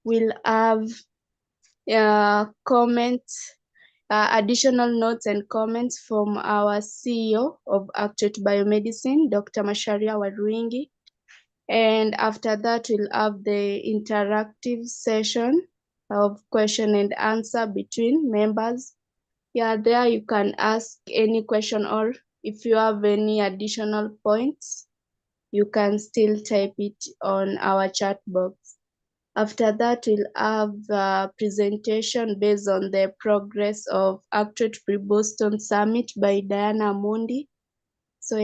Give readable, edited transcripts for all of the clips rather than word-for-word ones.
We'll have comments, additional notes and comments from our CEO of Actuate Biomedicine, Dr. Macharia Warwingi. And after that, we'll have the interactive session of question and answer between members. There you can ask any question, or if you have any additional points, you can still type it on our chat box. After that, we'll have a presentation based on the progress of Actuate Pre-Boston Summit by Diana Mundi. So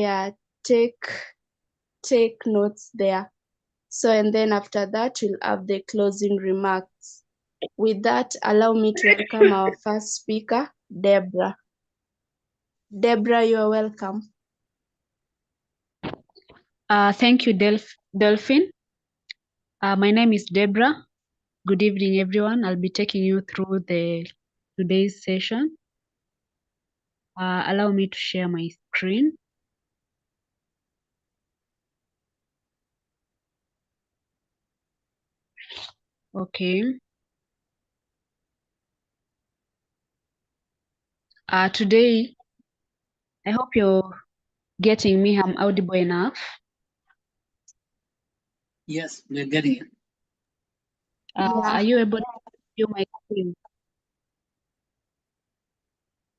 take notes there. So, and then after that, we'll have the closing remarks. With that, allow me to welcome our first speaker, Deborah. Deborah, you are welcome. Thank you, Delphine. My name is Deborah. Good evening, everyone. I'll be taking you through today's session. Allow me to share my screen. Okay. Today, I hope you're getting me. I'm audible enough. Yes, we're getting it. Are you able to view my screen?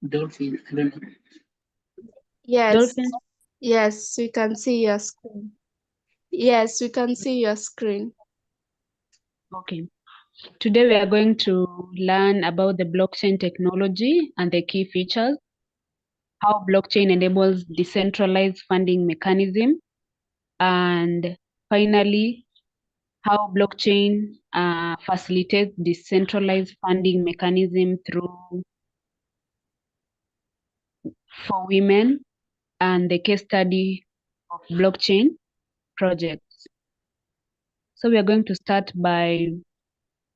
Dolphin, I don't know. Yes. Dolphin? Yes, we can see your screen. Yes, we can see your screen. Okay. Today we are going to learn about the blockchain technology and the key features, how blockchain enables decentralized funding mechanism, and finally, how blockchain facilitates decentralized funding mechanism for women, and the case study of blockchain projects. So we are going to start by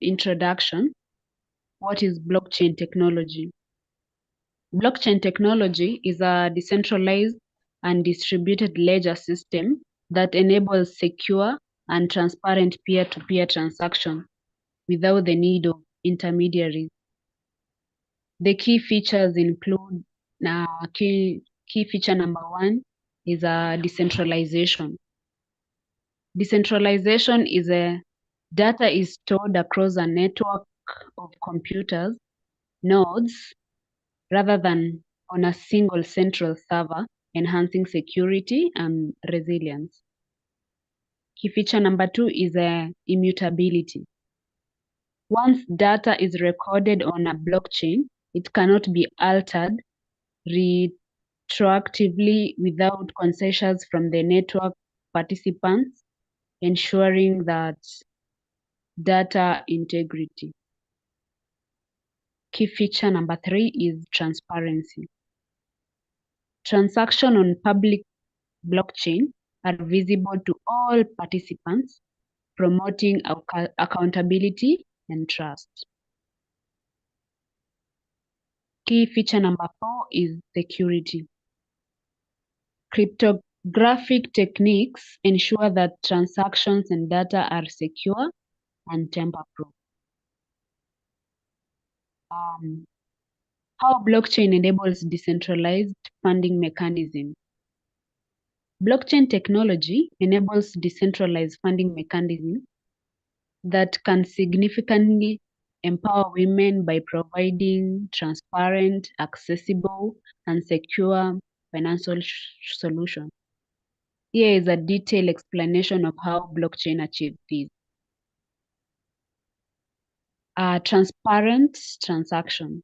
introduction. What is blockchain technology? Blockchain technology is a decentralized and distributed ledger system that enables secure and transparent peer-to-peer transaction without the need of intermediaries. The key features include key feature number one is decentralization. Decentralization is data is stored across a network of computers, nodes, rather than on a single central server, enhancing security and resilience. Key feature number two is immutability. Once data is recorded on a blockchain, it cannot be altered retroactively without consensus from the network participants, ensuring that data integrity. Key feature number three is transparency. Transactions on public blockchain are visible to all participants, promoting accountability and trust. Key feature number four is security. Cryptographic techniques ensure that transactions and data are secure and tamper-proof. How blockchain enables decentralized funding mechanism. Blockchain technology enables decentralized funding mechanism that can significantly empower women by providing transparent, accessible, and secure financial solutions. Here is a detailed explanation of how blockchain achieves this. Transparent transaction.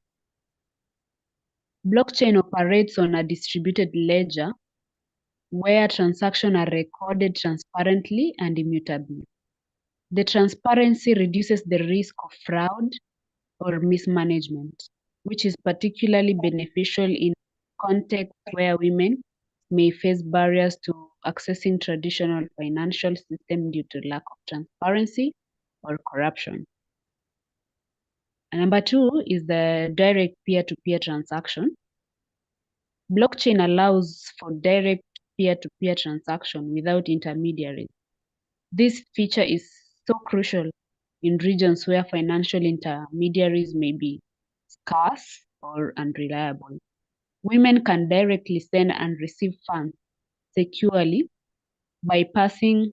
Blockchain operates on a distributed ledger where transactions are recorded transparently and immutably. The transparency reduces the risk of fraud or mismanagement, which is particularly beneficial in contexts where women may face barriers to accessing traditional financial systems due to lack of transparency or corruption. And number two is the direct peer-to-peer transaction. Blockchain allows for direct peer-to-peer transaction without intermediaries. This feature is so crucial in regions where financial intermediaries may be scarce or unreliable. Women can directly send and receive funds securely, bypassing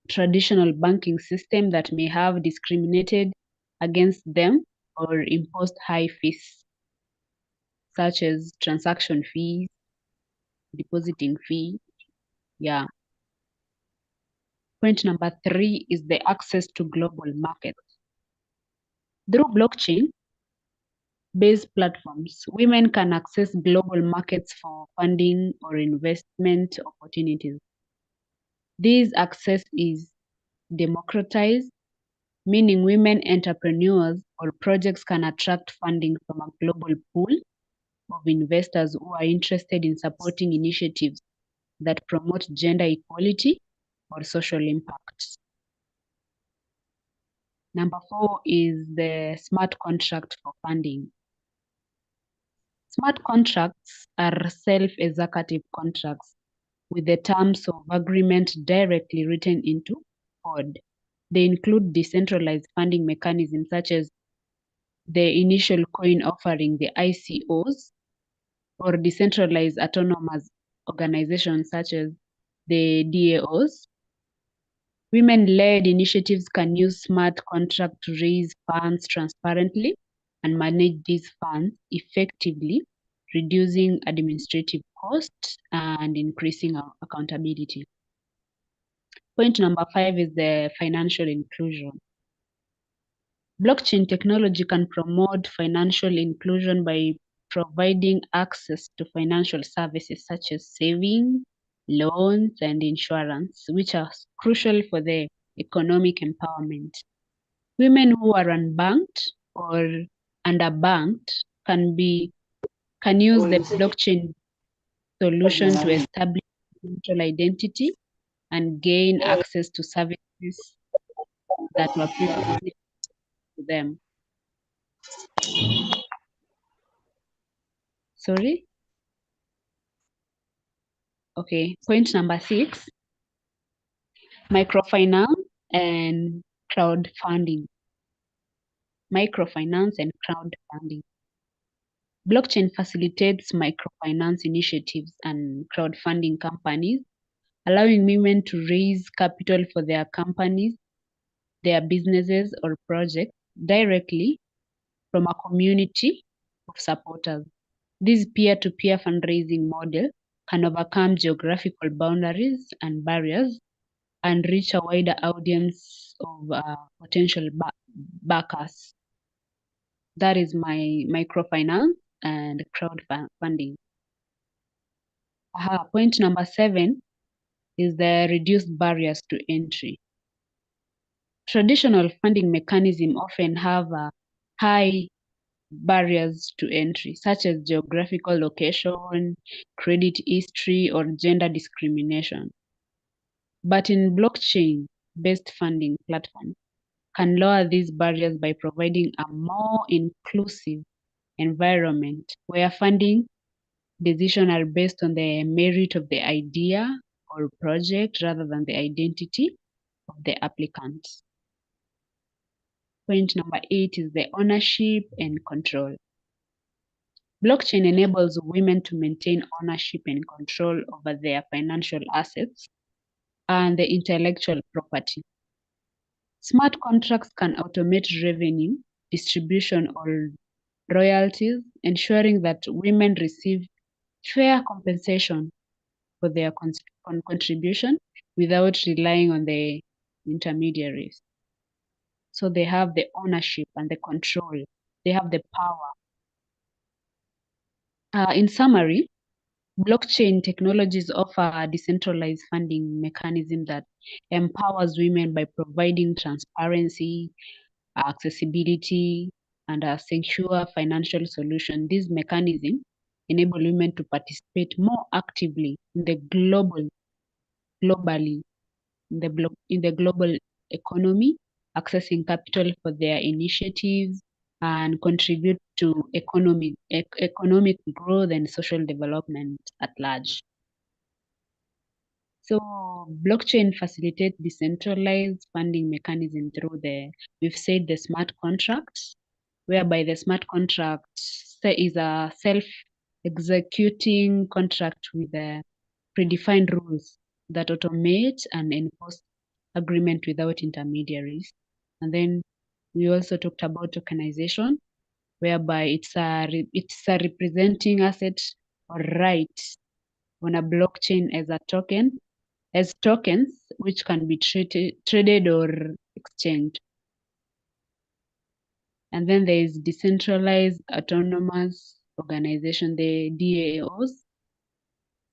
traditional banking system that may have discriminated against them or imposed high fees such as transaction fees, depositing fee. Yeah. Point number 3 is the access to global markets. Through blockchain based platforms, women can access global markets for funding or investment opportunities. This access is democratized, meaning women entrepreneurs or projects can attract funding from a global pool of investors who are interested in supporting initiatives that promote gender equality or social impact. Number 4 is the smart contract for funding. Smart contracts are self-executive contracts with the terms of agreement directly written into code. They include decentralized funding mechanisms such as the initial coin offering, the ICOs, or decentralized autonomous organizations such as the DAOs. Women-led initiatives can use smart contract to raise funds transparently and manage these funds effectively, reducing administrative costs and increasing accountability. Point number 5 is the financial inclusion. Blockchain technology can promote financial inclusion by providing access to financial services such as saving, loans, and insurance, which are crucial for the economic empowerment. Women who are unbanked or underbanked can use the blockchain solution to establish digital identity and gain access to services that were previously to them. Sorry? Okay, point number 6, microfinance and crowdfunding. Microfinance and crowdfunding. Blockchain facilitates microfinance initiatives and crowdfunding companies, allowing women to raise capital for their companies, their businesses, or projects directly from a community of supporters. This peer-to-peer fundraising model can overcome geographical boundaries and barriers and reach a wider audience of potential backers. That is my microfinance and crowdfunding. Point number 7 is the reduced barriers to entry. Traditional funding mechanisms often have high barriers to entry, such as geographical location, credit history, or gender discrimination. But in blockchain-based funding platforms can lower these barriers by providing a more inclusive environment where funding decisions are based on the merit of the idea or project rather than the identity of the applicant. Point number 8 is the ownership and control. Blockchain enables women to maintain ownership and control over their financial assets and the intellectual property. Smart contracts can automate revenue distribution or royalties, ensuring that women receive fair compensation for their contribution without relying on the intermediaries. So they have the ownership and the control. They have the power. In summary, blockchain technologies offer a decentralized funding mechanism that empowers women by providing transparency, accessibility, and a secure financial solution. This mechanism enable women to participate more actively in the globally in the global economy, accessing capital for their initiatives, and contribute to economic growth and social development at large. So blockchain facilitates decentralized funding mechanism through we've said the smart contracts, whereby the smart contract is a self-executing contract with predefined rules that automate and enforce agreement without intermediaries. And then we also talked about tokenization, whereby it's a representing asset or right on a blockchain as tokens which can be traded or exchanged. And then there is decentralized autonomous organization, the DAOs.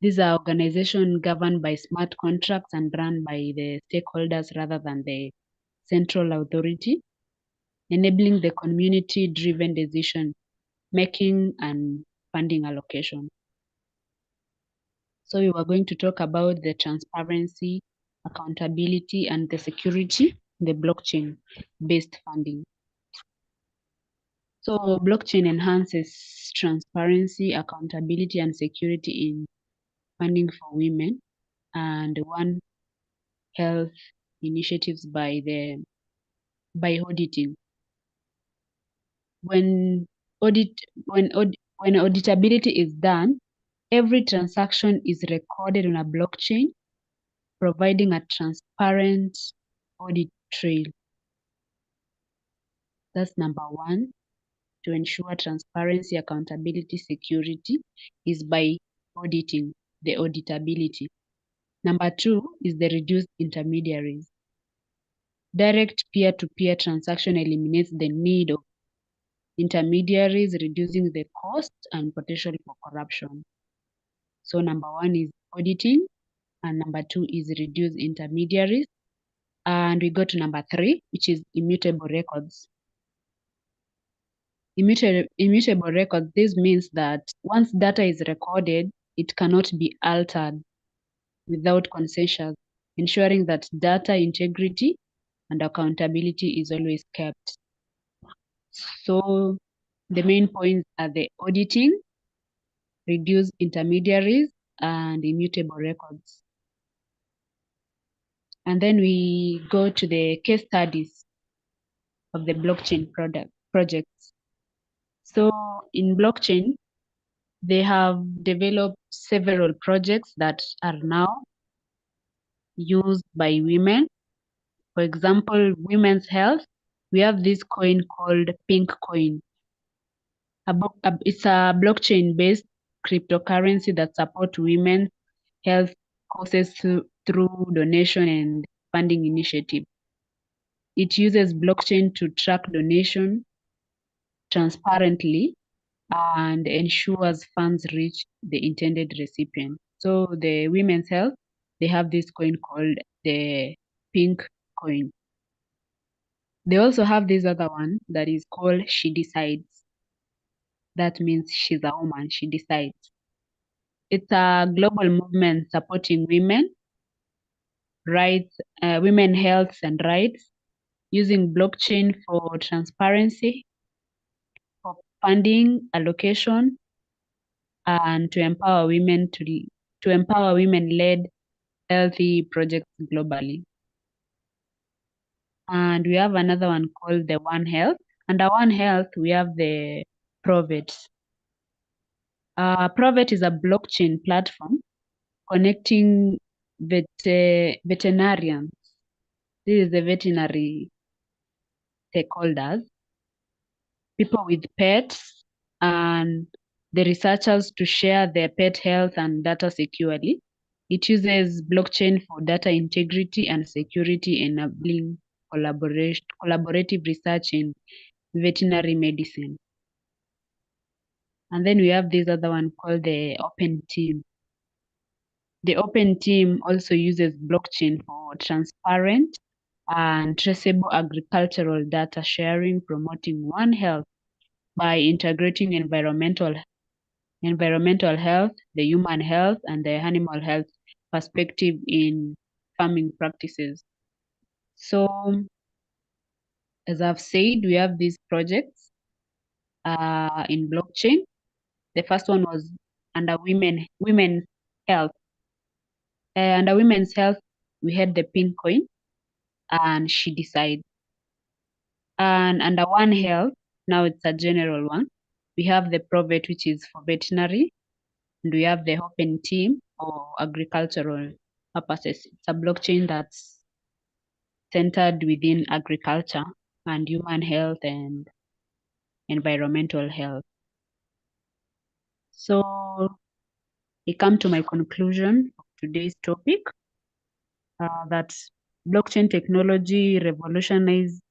These are organizations governed by smart contracts and run by the stakeholders rather than the central authority, enabling the community-driven decision making and funding allocation. So we were going to talk about the transparency, accountability, and the security, the blockchain-based funding. So blockchain enhances transparency, accountability, and security in funding for women and One Health initiatives by auditing. When auditability is done, every transaction is recorded on a blockchain, providing a transparent audit trail. That's number one. To ensure transparency, accountability, security is by auditing the auditability. Number two is the reduced intermediaries. Direct peer-to-peer transaction eliminates the need of intermediaries, reducing the cost and potential for corruption. So number one is auditing, and number two is reduce intermediaries. And we go to number three, which is immutable records. Immutable records, this means that once data is recorded, it cannot be altered without consensus, ensuring that data integrity and accountability is always kept. So the main points are the auditing, reduce intermediaries, and immutable records. And then we go to the case studies of the blockchain projects. So in blockchain, they have developed several projects that are now used by women. For example, women's health, we have this coin called Pink Coin. It's a blockchain-based cryptocurrency that supports women's health causes through donation and funding initiative. It uses blockchain to track donation transparently and ensures funds reach the intended recipient. So the women's health, they have this coin called the Pink Coin. They also have this other one that is called She Decides. That means she's a woman, she decides. It's a global movement supporting women rights, women health and rights, using blockchain for transparency, for funding allocation, and to empower women-led healthy projects globally. And we have another one called the One Health. Under One Health, we have the Provet. Provet is a blockchain platform connecting veterinarians. This is the veterinary stakeholders, people with pets, and the researchers to share their pet health and data securely. It uses blockchain for data integrity and security, enabling collaborative research in veterinary medicine. And then we have this other one called the Open Team. The Open Team also uses blockchain for transparent and traceable agricultural data sharing, promoting One Health by integrating environmental health, the human health, and the animal health perspective in farming practices. So, as I've said, we have these projects in blockchain. The first one was under women health. Under women's health, we had the pink coin and She Decides. And under One Health, now it's a general one. We have the Provet, which is for veterinary, and we have the Open Team for agricultural purposes. It's a blockchain that's centered within agriculture and human health and environmental health. So I come to my conclusion of today's topic, that blockchain technology revolutionized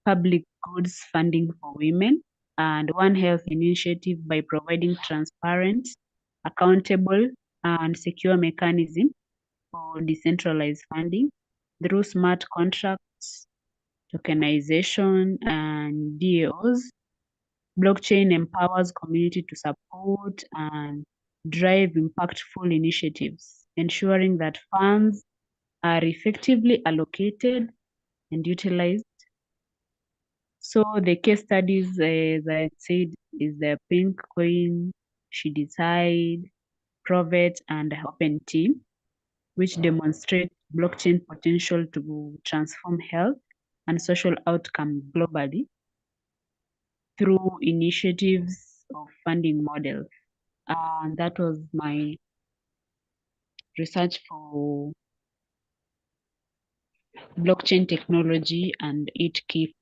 public goods funding for women and One Health initiative by providing transparent, accountable, and secure mechanism for decentralized funding through smart contracts, tokenization, and DAOs. Blockchain empowers community to support and drive impactful initiatives, ensuring that funds are effectively allocated and utilized. So the case studies, as I said, is the Pink Coin, She Decide, Provet, and Open Team, which demonstrate blockchain potential to transform health and social outcome globally through initiatives of funding models. And that was my research for blockchain technology and its key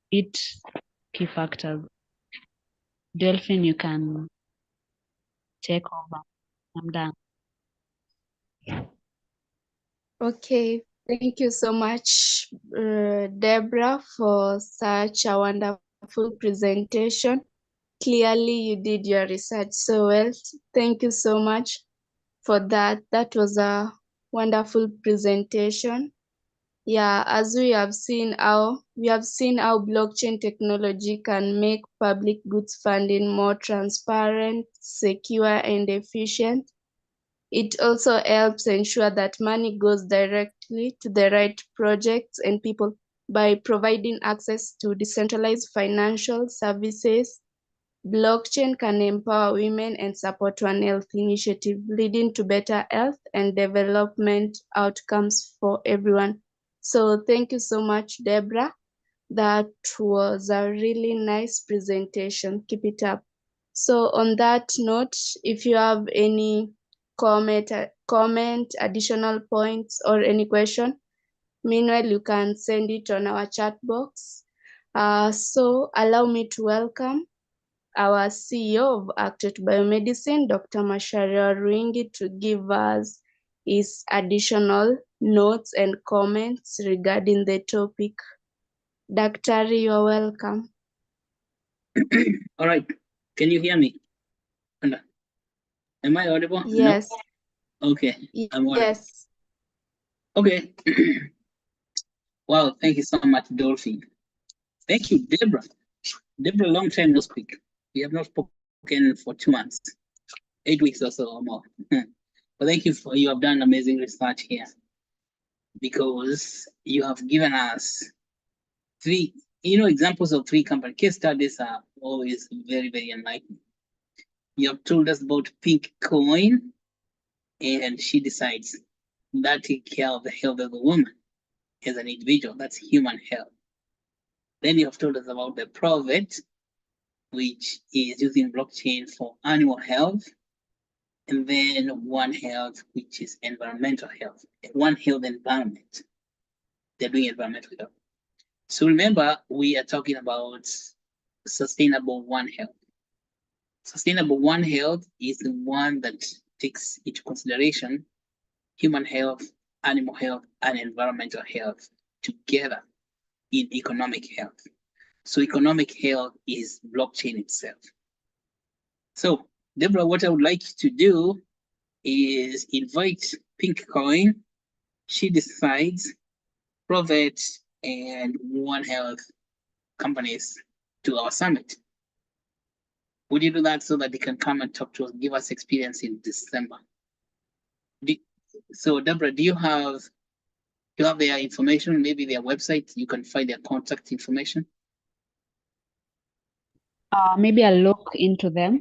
factors. Delphine, you can take over. I'm done. Okay, thank you so much, Deborah, for such a wonderful presentation. Clearly, you did your research so well. Thank you so much for that. That was a wonderful presentation. Yeah, as we have seen how blockchain technology can make public goods funding more transparent, secure, and efficient. It also helps ensure that money goes directly to the right projects and people by providing access to decentralized financial services. Blockchain can empower women and support One Health initiative, leading to better health and development outcomes for everyone. So thank you so much, Deborah. That was a really nice presentation. Keep it up. So on that note, if you have any comment, additional points, or any question, meanwhile, you can send it on our chat box. So allow me to welcome our CEO of Actuate Biomedicine, Dr. Macharia Ruingi, to give us his additional notes and comments regarding the topic. Daktari, you are welcome. All right. Can you hear me? Am I audible? Yes. No? Okay. I'm audible. Yes. Okay. Wow. Thank you so much, Dolphin. Thank you, Deborah. Deborah, long time no speak. We have not spoken for 2 months, 8 weeks or so or more. But thank you you have done amazing research here, because you have given us three, examples of 3 company case studies are always very, very enlightening. You have told us about Pink Coin, and She Decides. That take care of the health of the woman as an individual. That's human health. Then you have told us about the Provet, which is using blockchain for animal health. And then One Health, which is environmental health. One Health environment. They're doing environmental health. So remember, we are talking about sustainable One Health. Sustainable One Health is the one that takes into consideration human health, animal health, and environmental health together in economic health. So economic health is blockchain itself. So Deborah, what I would like to do is invite Pink Coin, She Decides, Provet, and One Health companies to our summit. Would you do that so that they can come and talk to us, give us experience in December? So Deborah, do you have their information, maybe their website? You can find their contact information. Maybe I'll look into them.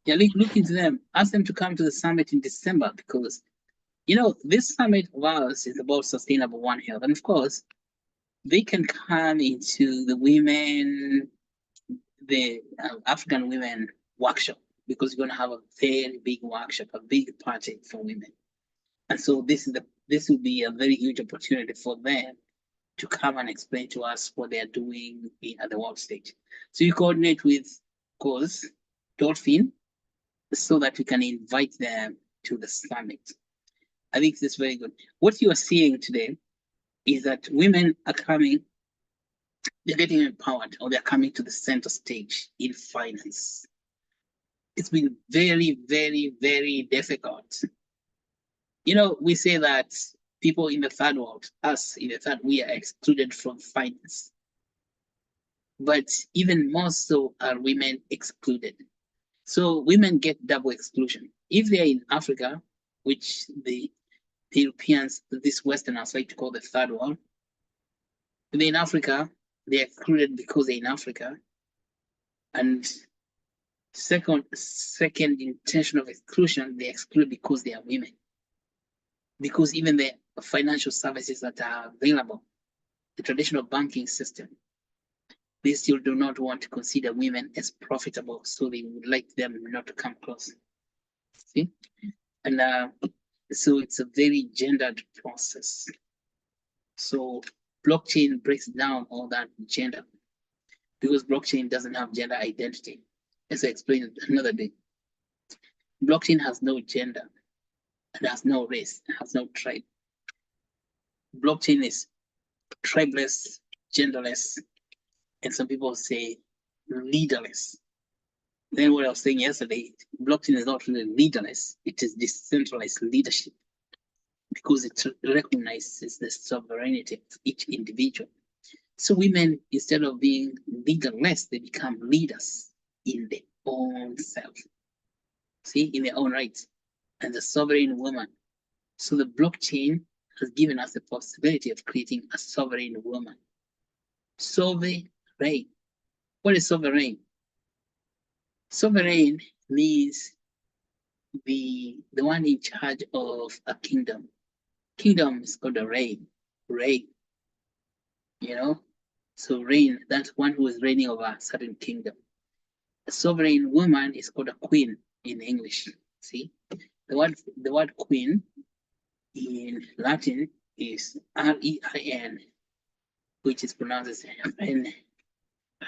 Yeah, look into them. Ask them to come to the summit in December, because You know, this summit of ours is about sustainable One Health. And of course, they can come into the women, the African women workshop, because we're going to have a very big workshop, a big party for women. And so this will be a very huge opportunity for them to come and explain to us what they are doing at the world stage. So you coordinate with, of course, Dolphin, so that we can invite them to the summit. I think this is very good. What you are seeing today is that women are coming, they're getting empowered, or they're coming to the center stage in finance. It's been very, very, very difficult. You know, we say that people in the third world, us in the third, we are excluded from finance. But even more so are women excluded. So women get double exclusion. If they're in Africa, which the Europeans, this Westerners like to call the third world, if they're in Africa, they're excluded because they're in Africa. And second intention of exclusion, they exclude because they are women. Because even the financial services that are available, the traditional banking system, they still do not want to consider women as profitable, so they would like them not to come close. See? And so it's a very gendered process. So blockchain breaks down all that gender, because blockchain doesn't have gender identity. As I explained another day, blockchain has no gender, it has no race, it has no tribe. Blockchain is tribeless, genderless, and some people say leaderless. Then what I was saying yesterday, blockchain is not really leaderless, it is decentralized leadership, because it recognizes the sovereignty of each individual. So women, instead of being leaderless, they become leaders in their own self. See, in their own right, and the sovereign woman. So the blockchain has given us the possibility of creating a sovereign woman. Sovereign. What is sovereign? Sovereign means the one in charge of a kingdom. Kingdom is called a reign. Reign. You know? So reign, that's one who is reigning over a certain kingdom. A sovereign woman is called a queen in English. See? The word queen in Latin is R-E-I-N, which is pronounced as N.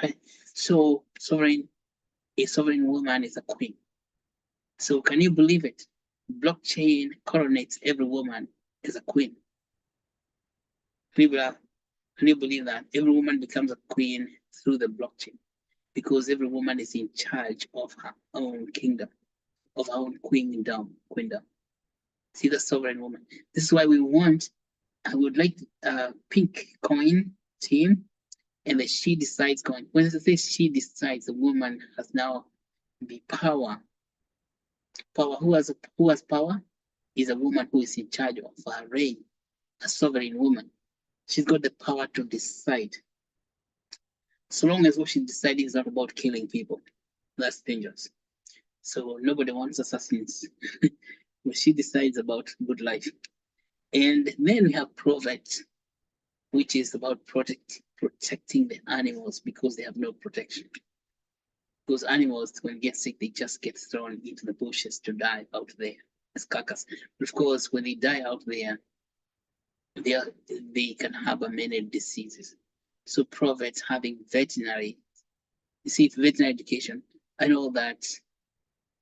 Right? So a sovereign woman is a queen. So can you believe it? Blockchain coronates every woman as a queen. Can you believe that? Every woman becomes a queen through the blockchain, because every woman is in charge of her own kingdom, of her own queendom. See, the sovereign woman. This is why I would like a pink coin team, and the she decides coin. When it says she decides, the woman has now the power. Who has power is a woman who is in charge of her reign, a sovereign woman. She's got the power to decide. So long as what she's deciding is not about killing people, that's dangerous. So nobody wants assassins. But she decides about good life. And then we have Prophet, which is about protecting the animals, because they have no protection. Those animals, when they get sick, they just get thrown into the bushes to die out there as carcass. But of course, when they die out there, they can have many diseases. So Prophets having veterinary, you see, veterinary education. I know that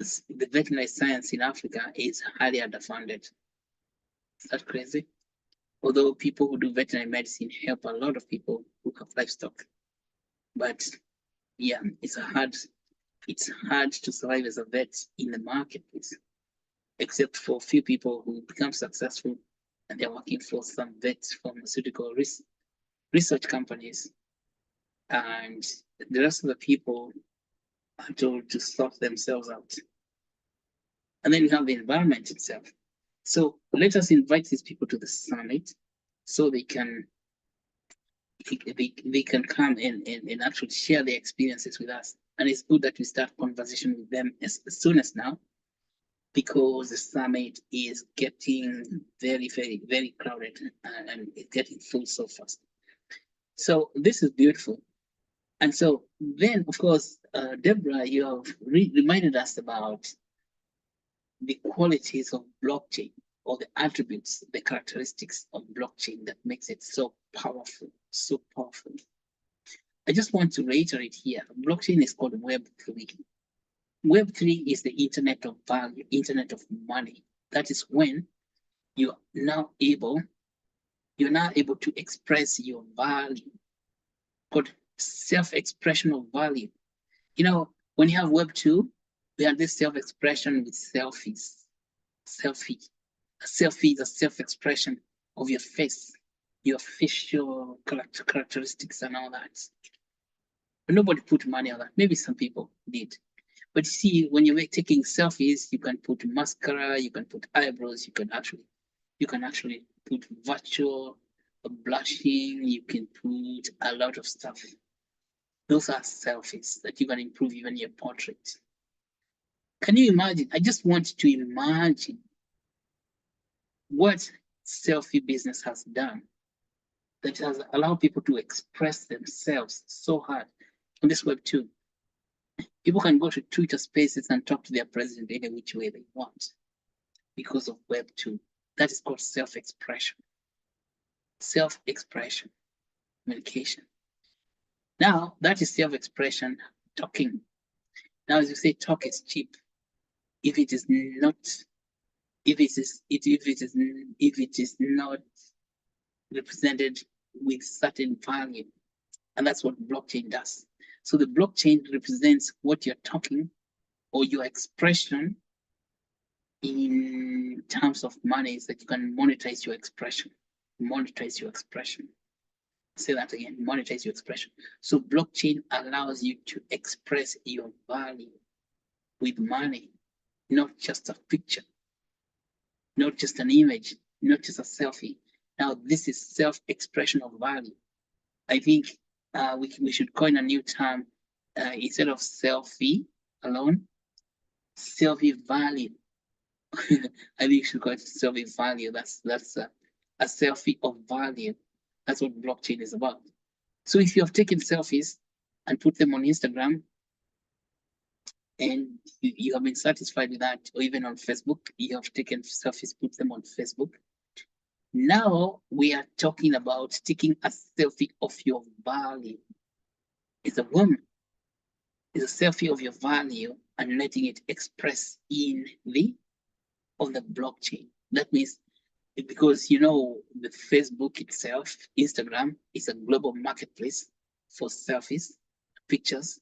the veterinary science in Africa is highly underfunded. Is that crazy? Although people who do veterinary medicine help a lot of people who have livestock. But yeah, it's hard to survive as a vet in the marketplace, except for a few people who become successful and they're working for some vet pharmaceutical research companies. And the rest of the people are told to sort themselves out. And then you have the environment itself. So let us invite these people to the summit so they can come and actually share their experiences with us. And it's good that we start conversation with them as soon as now, because the summit is getting very, very, very crowded and it's getting full so fast. So this is beautiful. And so then, of course, Deborah, you have reminded us about the qualities of blockchain or the attributes, the characteristics of blockchain that makes it so powerful, so powerful. I just want to reiterate here, blockchain is called Web3. Web3 is the internet of value, internet of money. That is when you're now able to express your value, called self-expression of value. You know, when you have Web2, we have this self-expression with selfies. Selfie. A selfie is a self-expression of your face, your facial characteristics and all that. But nobody put money on that. Maybe some people did. But you see, when you're taking selfies, you can put mascara, you can put eyebrows, you can actually put virtual blushing, you can put a lot of stuff. Those are selfies that you can improve even your portrait. Can you imagine? I just want to imagine what selfie business has done that has allowed people to express themselves so hard on this web too. People can go to Twitter spaces and talk to their president any which way they want because of Web 2. That is called self-expression. Self-expression, communication. Now, that is self-expression, talking. Now, as you say, talk is cheap. If it is not, if it is not represented with certain value, and that's what blockchain does. So the blockchain represents what you're talking or your expression in terms of money, so that you can monetize your expression. Monetize your expression. Say that again, monetize your expression. So blockchain allows you to express your value with money, not just a picture, not just an image, not just a selfie. Now, this is self-expression of value. I think we should coin a new term instead of selfie alone, selfie value. I think you should call it selfie value. That's a selfie of value. That's what blockchain is about. So if you have taken selfies and put them on Instagram, and you have been satisfied with that, or even on Facebook, you have taken selfies, put them on Facebook. Now we are talking about taking a selfie of your value. It's a woman. It's a selfie of your value and letting it express on the blockchain. That means, because you know the Facebook itself, Instagram is a global marketplace for selfies, pictures.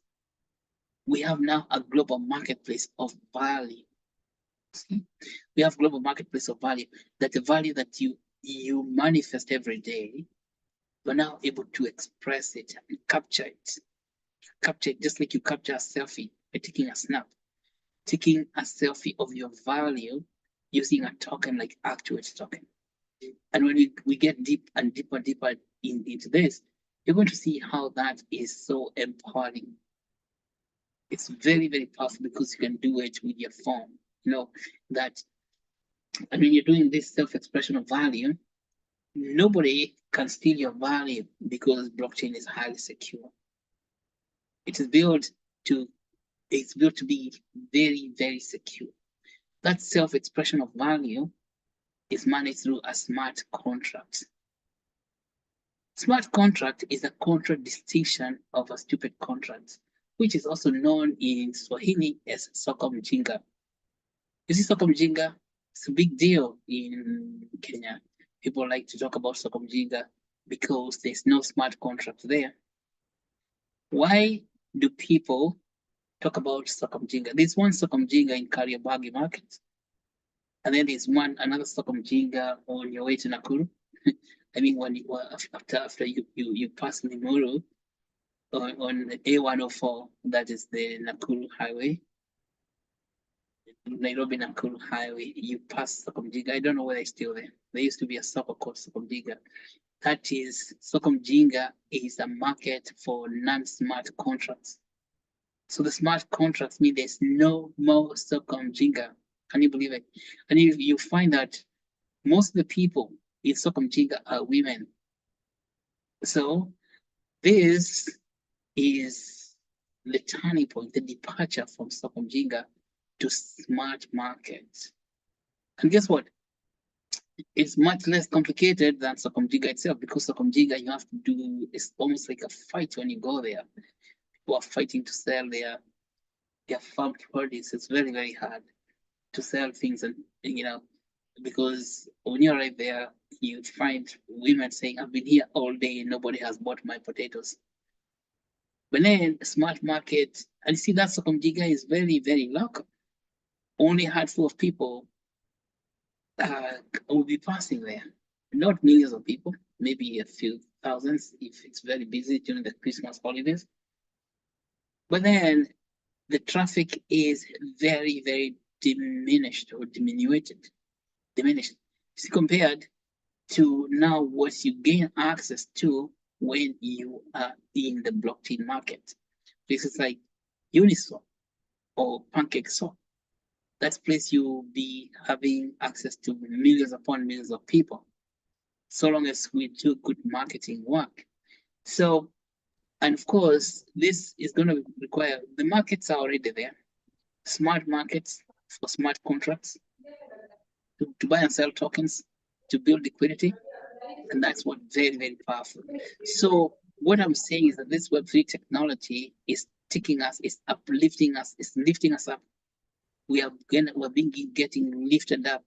We have now a global marketplace of value. See? We have global marketplace of value, that the value that you manifest every day, you're now able to express it and capture it. Capture it just like you capture a selfie by taking a snap. Taking a selfie of your value using a token like Actuate token. And when we get deep and deeper into this, you're going to see how that is so empowering. It's very, very powerful because you can do it with your phone. You know, that, and when you're doing this self-expression of value, nobody can steal your value because blockchain is highly secure. It is built to be very, very secure. That self-expression of value is managed through a smart contract. Smart contract is a contract distinction of a stupid contract, which is also known in Swahili as soko mjinga. You see, soko mjinga, it's a big deal in Kenya. People like to talk about soko mjinga because there's no smart contract there. Why do people talk about soko mjinga? There's one soko mjinga in Kariobangi market. And then there's another soko mjinga on your way to Nakuru. I mean, after you pass Limuru on A104, that is the Nakuru highway, Nairobi Nakuru highway, you pass soko mjinga. I don't know whether it's still there. There used to be a soko called soko mjinga. That is, soko mjinga is a market for non-smart contracts. So the smart contracts mean there's no more soko mjinga. Can you believe it? And you find that most of the people in Sokomjinga are women. So this is the turning point, the departure from Sokomjinga to smart markets. And guess what? It's much less complicated than Sokomjinga itself, because Sokomjinga you have to do, it's almost like a fight when you go there. People are fighting to sell their farm produce. It's very, very hard to sell things, and because when you're right there, you find women saying, I've been here all day and nobody has bought my potatoes. But then smart market, and you see that Sokomjinga is very, very local. Only a handful of people will be passing there. Not millions of people, maybe a few thousands if it's very busy during the Christmas holidays. But then the traffic is very, very diminished or diminished. See, compared to now what you gain access to when you are in the blockchain market. This is like Uniswap or PancakeSwap. That's place you'll be having access to millions upon millions of people, so long as we do good marketing work. So, and of course, this is going to require, the markets are already there, smart markets for smart contracts, to buy and sell tokens, to build liquidity. And that's what very, very powerful. So what I'm saying is that this Web3 technology is taking us, is uplifting us, is lifting us up. We're getting lifted up,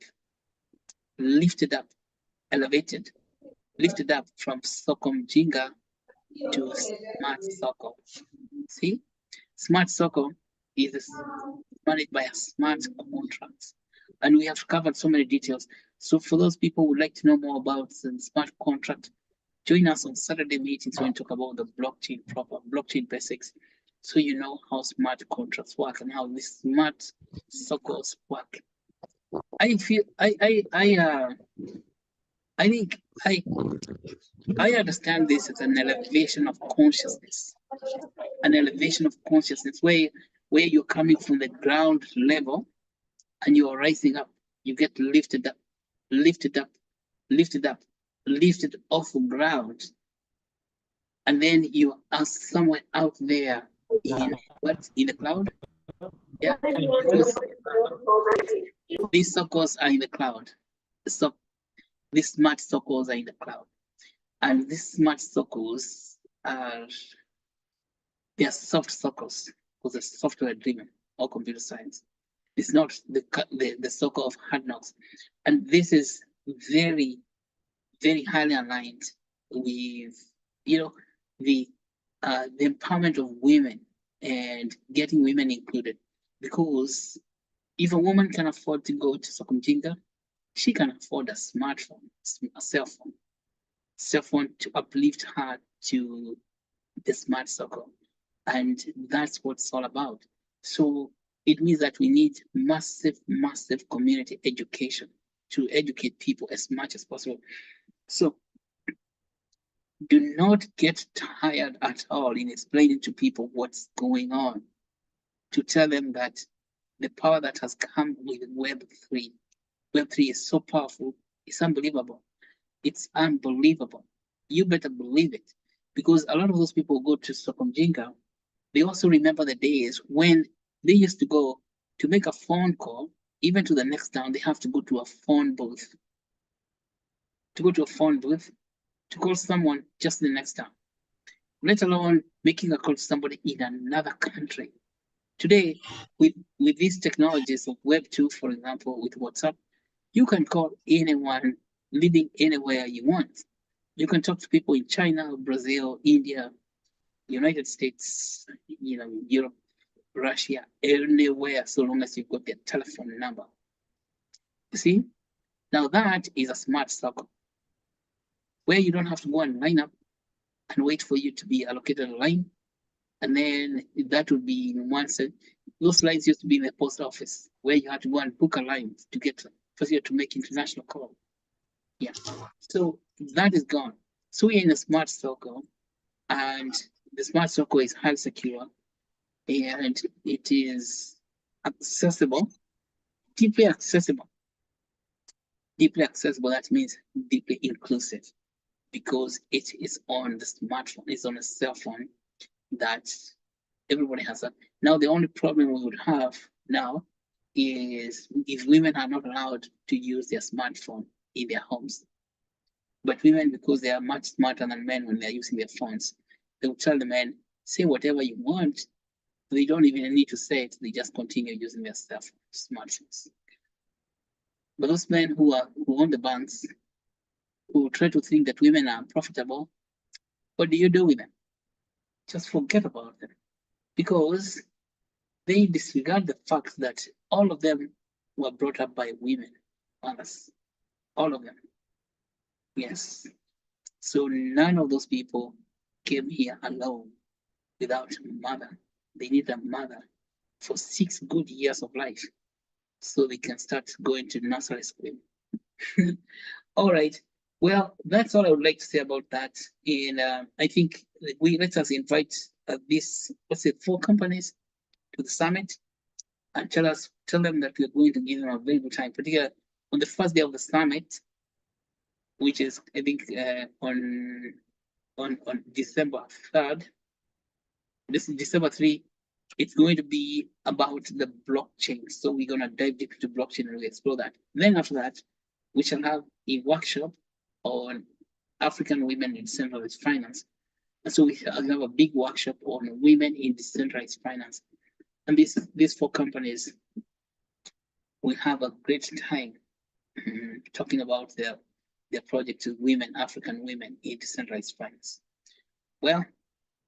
elevated, lifted up from Sokomjinga to Smart Soko. See, Smart Soko is managed by a smart contract. And we have covered so many details. So for those people who would like to know more about the smart contract, join us on Saturday meetings when we talk about the blockchain proper, blockchain basics, so you know how smart contracts work and how these smart circles work. I feel I think I understand this as an elevation of consciousness, where you're coming from the ground level and you are rising up. You get lifted up, lifted up, lifted up, lifted off the ground, and then you are somewhere out there in the cloud. Yeah, because these circles are in the cloud. So these smart circles are in the cloud, and these smart circles are, they are soft circles because they're software driven or computer science. It's not the circle of hard knocks, and this is very, very highly aligned with the empowerment of women and getting women included. Because if a woman can afford to go to Sokomjinga, she can afford a smartphone, a cell phone to uplift her to the smart circle. And that's what it's all about. So it means that we need massive, massive community education to educate people as much as possible. So do not get tired at all in explaining to people what's going on, to tell them that the power that has come with Web3. Web3 is so powerful, it's unbelievable. It's unbelievable. You better believe it. Because a lot of those people who go to Sokomjinga, they also remember the days when they used to go to make a phone call, even to the next town, they have to go to a phone booth. To go to a phone booth, to call someone just the next town, let alone making a call to somebody in another country. Today, with these technologies of Web2, for example, with WhatsApp, you can call anyone living anywhere you want. You can talk to people in China, Brazil, India, United States, Europe, Russia, anywhere, so long as you've got their telephone number. You see? Now that is a smart circle, where you don't have to go and line up and wait for you to be allocated a line. And then that would be in one set. Those lines used to be in the post office, where you had to go and book a line to get for you to make international call. Yeah. So that is gone. So we're in a smart circle, and the smart circle is highly secure, and it is accessible deeply accessible. Deeply accessible, that means deeply inclusive, because it is on the smartphone, it's on a cell phone that everybody has that. Now, the only problem we would have now is if women are not allowed to use their smartphone in their homes. But women, because they are much smarter than men when they're using their phones, they will tell the men, say whatever you want. They don't even need to say it, they just continue using their smartphones. But those men who own the banks, who try to think that women are profitable, what do you do with them? Just forget about them, because they disregard the fact that all of them were brought up by women, mothers, all of them. Yes. So none of those people came here alone without a mother. They need a mother for 6 good years of life so they can start going to nursery school. All right. Well, that's all I would like to say about that. And I think let us invite these, what's it, 4 companies to the summit and tell them that we're going to give them a very good time, particularly on the first day of the summit, which is I think on December 3rd. This is December 3. It's going to be about the blockchain. So we're gonna dive deep into blockchain and we'll explore that. Then after that, we shall have a workshop on African women in decentralized finance. And so we have a big workshop on women in decentralized finance. And these 4 companies will have a great time talking about their project to women, African women in decentralized finance. Well,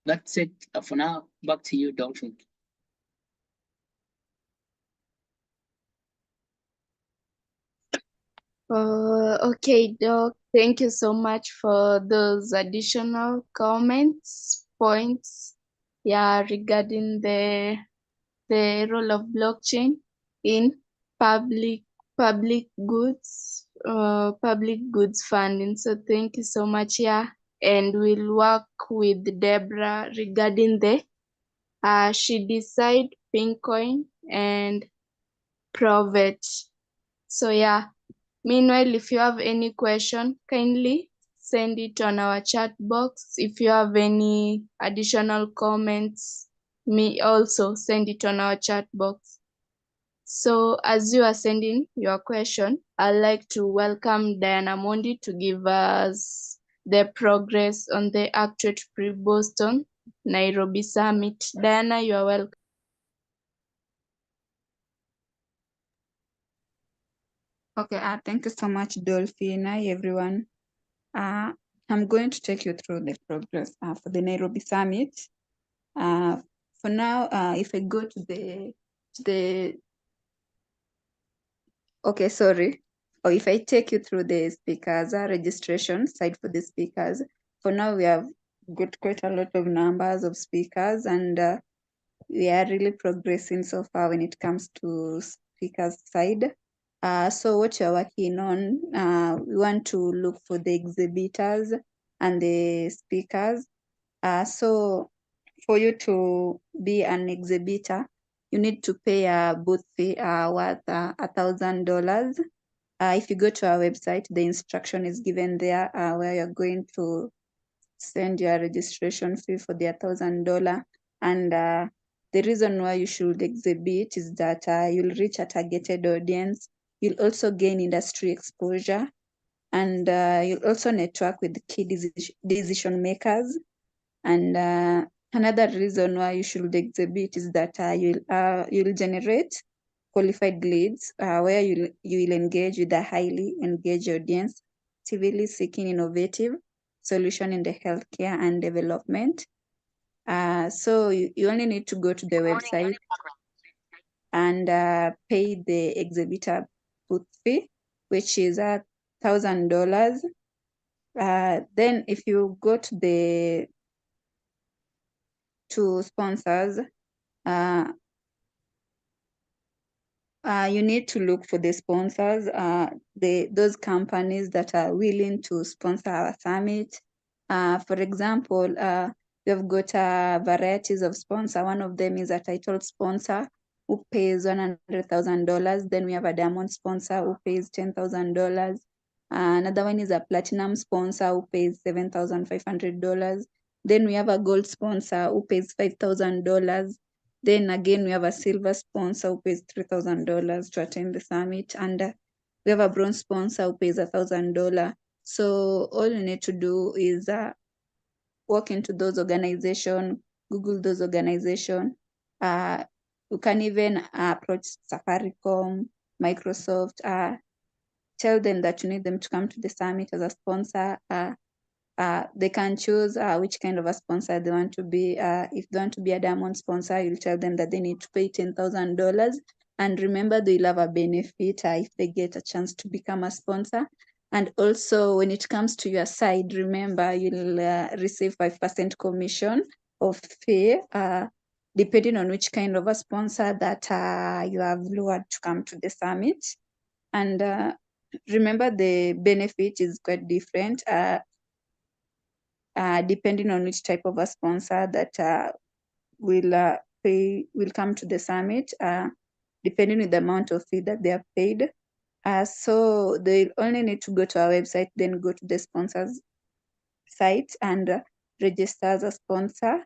that's it for now. Back to you, Dalton. Okay, Doc. Thank you so much for those additional comments, points, yeah, regarding the role of blockchain in public public goods funding. So thank you so much, yeah. And we'll work with Deborah regarding the she decide Pincoin and Provet. So yeah. Meanwhile, if you have any question, kindly send it on our chat box. If you have any additional comments, me also send it on our chat box. So as you are sending your question, I'd like to welcome Diana Mondi to give us the progress on the Actuate pre-Boston Nairobi Summit. Diana, you are welcome. Okay, thank you so much, Dolphin. Hi, everyone. I'm going to take you through the progress for the Nairobi Summit. For now, if I go to the okay, sorry. Or if I take you through the speakers registration site for the speakers, for now we have got quite a lot of numbers of speakers, and we are really progressing so far when it comes to speakers side. So what you're working on, we want to look for the exhibitors and the speakers. So for you to be an exhibitor, you need to pay a booth fee worth $1,000. If you go to our website, the instruction is given there where you're going to send your registration fee for the $1,000. And the reason why you should exhibit is that you'll reach a targeted audience. You'll also gain industry exposure, and you'll also network with key decision makers. And another reason why you should exhibit is that you'll generate qualified leads where you will engage with a highly engaged audience, actively seeking innovative solution in the healthcare and development. So you only need to go to the website and pay the exhibitor booth fee, which is $1,000. Then if you go to sponsors, you need to look for the sponsors, those companies that are willing to sponsor our summit. For example, we've got varieties of sponsor. One of them is a title sponsor, who pays $100,000. Then we have a diamond sponsor who pays $10,000. Another one is a platinum sponsor who pays $7,500. Then we have a gold sponsor who pays $5,000. Then again, we have a silver sponsor who pays $3,000 to attend the summit. And we have a bronze sponsor who pays $1,000. So all you need to do is walk into those organizations, Google those organizations. You can even approach Safaricom, Microsoft, tell them that you need them to come to the summit as a sponsor. They can choose which kind of a sponsor they want to be. If they want to be a diamond sponsor, you'll tell them that they need to pay $10,000. And remember, they'll have a benefit if they get a chance to become a sponsor. And also, when it comes to your side, remember, you'll receive 5% commission of fee, depending on which kind of a sponsor that you have lured to come to the summit. And remember, the benefit is quite different depending on which type of a sponsor that will come to the summit, depending on the amount of fee that they have paid. So they only need to go to our website, then go to the sponsors site and register as a sponsor.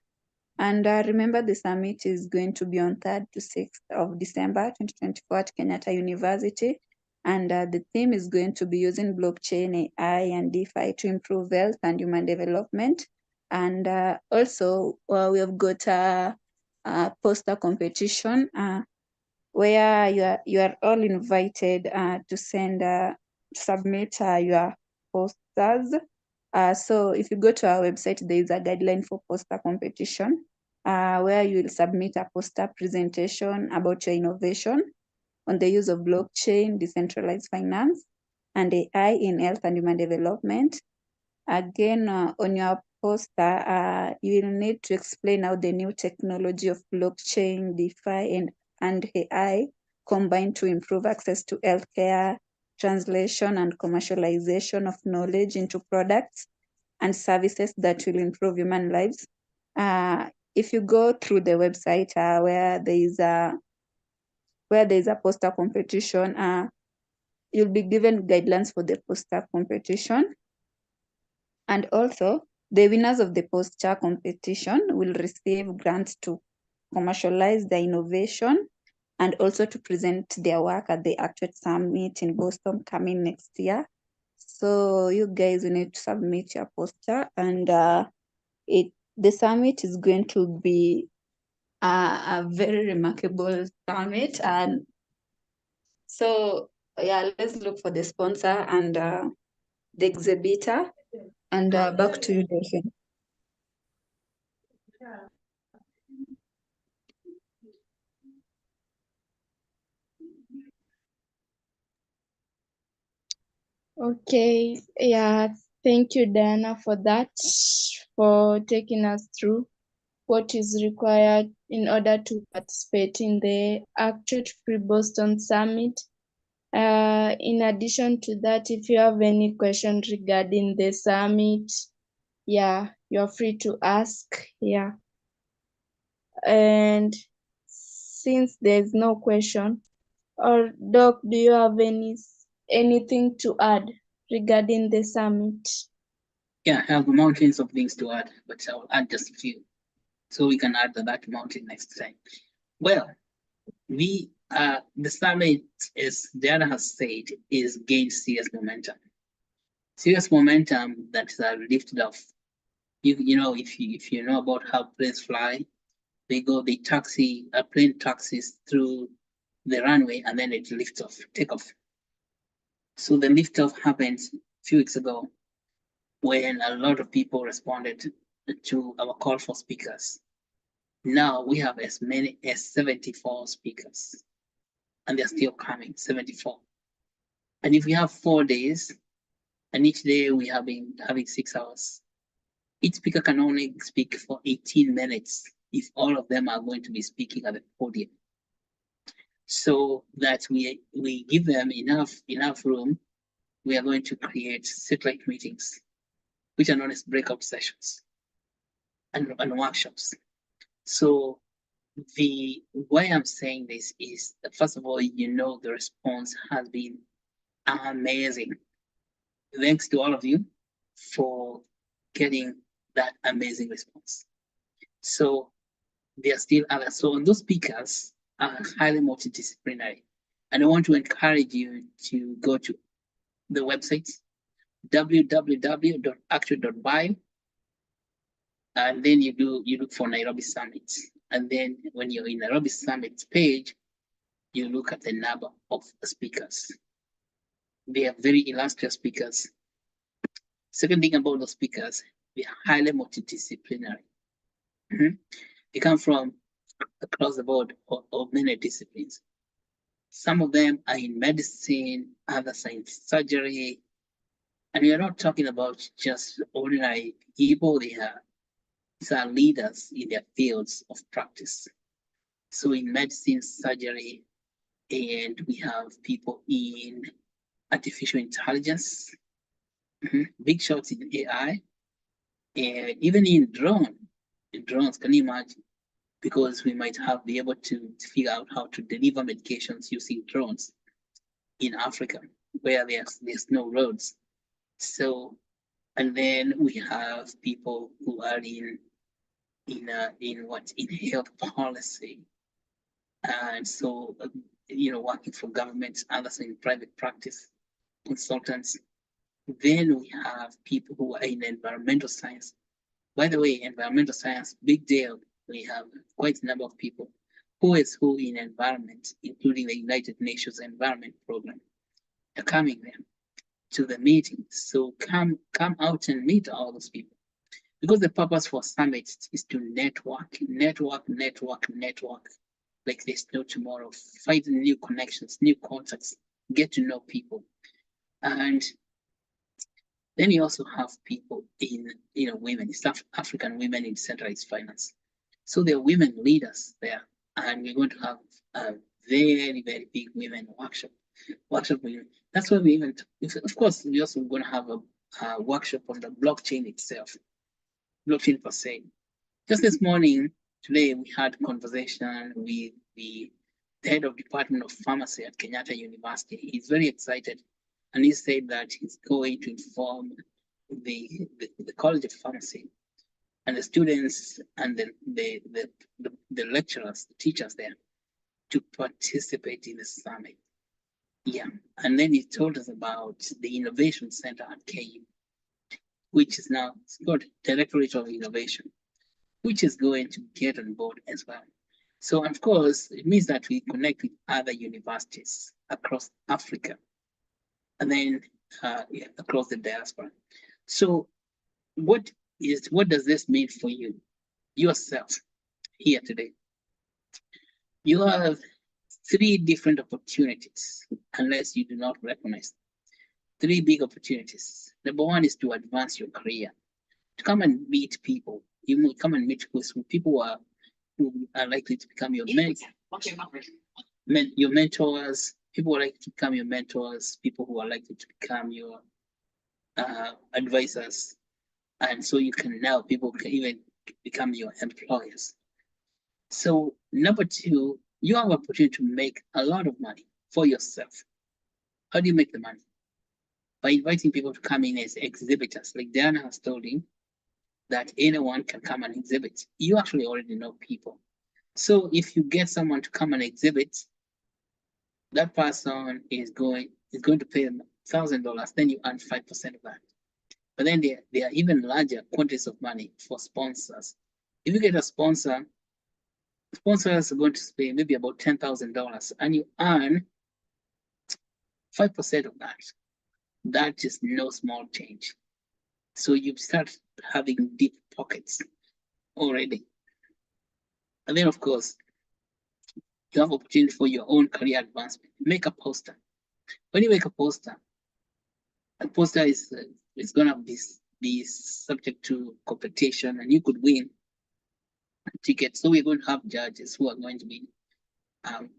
And remember, the summit is going to be on 3rd to 6th of December 2024 at Kenyatta University. And the theme is going to be using blockchain, AI, and DeFi to improve health and human development. And also, we have got a poster competition where you are all invited to submit your posters. So if you go to our website, there is a guideline for poster competition where you will submit a poster presentation about your innovation on the use of blockchain, decentralized finance, and AI in health and human development. Again, on your poster, you will need to explain how the new technology of blockchain, DeFi, and AI combine to improve access to healthcare, translation, and commercialization of knowledge into products and services that will improve human lives. If you go through the website where there is a poster competition, you'll be given guidelines for the poster competition. And also, the winners of the poster competition will receive grants to commercialize their innovation and also to present their work at the Actuate Summit in Boston coming next year. So you guys need to submit your poster, and the summit is going to be a very remarkable summit. And so yeah, let's look for the sponsor and the exhibitor. And back to you, Delphine. Okay, yeah, thank you, Diana, for that, for taking us through what is required in order to participate in the Actuate Free Boston Summit. In addition to that, if you have any questions regarding the summit, yeah, you're free to ask. Yeah. And since there's no question, or Doc, do you have anything to add regarding the summit? Yeah, I have mountains of things to add, but I'll add just a few. So we can add that mountain next time. Well, the summit, as Diana has said, is gained serious momentum. Serious momentum that is lifted off. You know, if you know about how planes fly, they plane taxis through the runway and then it lifts off, take off. So the liftoff happened a few weeks ago when a lot of people responded to our call for speakers. Now we have as many as 74 speakers, and they're still coming, 74. And if we have 4 days, and each day we have been having 6 hours, each speaker can only speak for 18 minutes if all of them are going to be speaking at the podium. So that we give them enough room, we are going to create satellite meetings, which are known as breakout sessions and workshops. So the why I'm saying this is, first of all, the response has been amazing. Thanks to all of you for getting that amazing response. So there are still others. So those speakers are highly multidisciplinary. And I want to encourage you to go to the website www.actuate.bio, and then you look for Nairobi Summit. And then when you're in Nairobi Summit page, you look at the number of speakers. They are very illustrious speakers. Second thing about the speakers, they are highly multidisciplinary. They come from across the board of many disciplines. Some of them are in medicine, others are in surgery. And we are not talking about just ordinary people. These are leaders in their fields of practice. So in medicine, surgery, and we have people in artificial intelligence, big shots in AI, and even in drones, can you imagine? Because we might be able to figure out how to deliver medications using drones in Africa, where there's no roads. So, and then we have people who are in health policy, and so working for governments, others in private practice, consultants. Then we have people who are in environmental science. By the way, environmental science, big deal. We have quite a number of people who is who in environment, including the United Nations Environment Program, are coming there to the meeting. So come out and meet all those people. Because the purpose for summit is to network, like there's no tomorrow, find new connections, new contacts, get to know people. And then you also have people in, women, South African women in centralized finance. So there are women leaders there, and we're going to have a very, very big women workshop. That's why we even, of course, we're also going to have a workshop on the blockchain itself, blockchain per se. Just this morning, today, we had a conversation with the head of Department of Pharmacy at Kenyatta University. He's very excited, and he said that he's going to inform the College of Pharmacy and the students and the lecturers, the teachers there, to participate in the summit. Yeah, and then he told us about the Innovation Center at KU, which is now called Directorate of Innovation, which is going to get on board as well. So of course, it means that we connect with other universities across Africa, and then across the diaspora. So what does this mean for you, yourself, here today? You have 3 different opportunities, unless you do not recognize them. 3 big opportunities. Number 1 is to advance your career, to come and meet people. You come and meet people who are likely to become your your mentors. People are likely to become your mentors. People who are likely to become your advisors, and so people can even become your employers. So number 2, you have an opportunity to make a lot of money for yourself. How do you make the money? By inviting people to come in as exhibitors. Like Diana has told you, that anyone can come and exhibit. You actually already know people. So if you get someone to come and exhibit, that person is going to pay them $1,000, then you earn 5% of that. But then there are even larger quantities of money for sponsors. If you get a sponsor, sponsors are going to pay maybe about $10,000, and you earn 5% of that. That is no small change. So you start having deep pockets already. And then, of course, you have opportunity for your own career advancement. Make a poster. When you make a poster is going to be subject to competition, and you could win tickets. So we're going to have judges who are going to be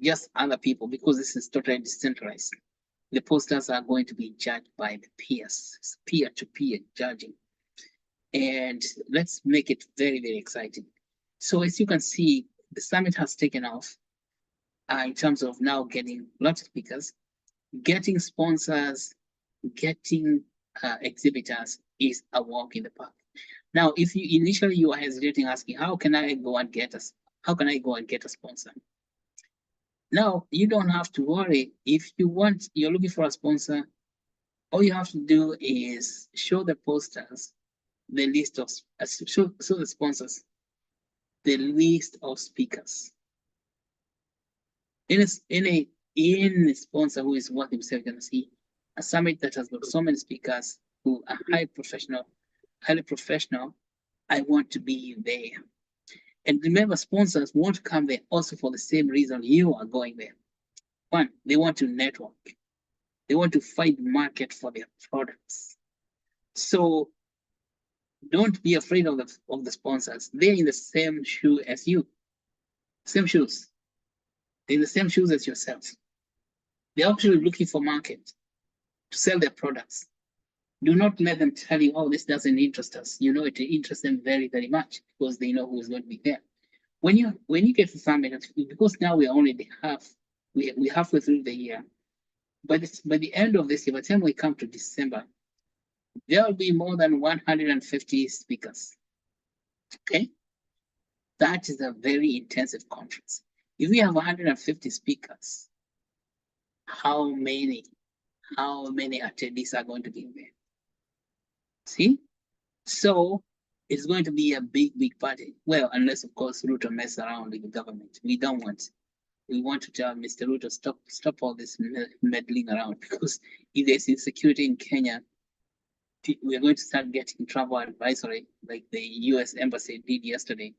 just other people, because this is totally decentralized. The posters are going to be judged by the peers, peer-to-peer judging. And let's make it very, very exciting. So as you can see, the summit has taken off in terms of now getting lots of speakers, getting sponsors, getting exhibitors is a walk in the park. Now, if you initially you are hesitating, asking, how can I go and get a sponsor? Now, you don't have to worry. If you're looking for a sponsor, all you have to do is show the posters the list of show the sponsors the list of speakers. In a sponsor who is worth himself, you're gonna see a summit that has got so many speakers who are highly professional. I want to be there. And remember, sponsors won't come there also for the same reason you are going there. One, they want to network. They want to find market for their products. So don't be afraid of the sponsors. They're in the same shoe as you. Same shoes. They're in the same shoes as yourself. They're actually looking for market to sell their products. Do not let them tell you, oh, this doesn't interest us. You know, it interests them very, very much because they know who's going to be there. When you get to summit, because now we are only we're halfway through the year. By the end of this year, by the time we come to December, there will be more than 150 speakers. Okay, that is a very intensive conference. If we have 150 speakers, how many attendees are going to be there? See, so it's going to be a big, big party. Well, unless of course Ruto mess around with the government. We don't want. We want to tell Mr. Ruto stop all this meddling around, because if there's insecurity in Kenya, we are going to start getting travel advisory like the US embassy did yesterday,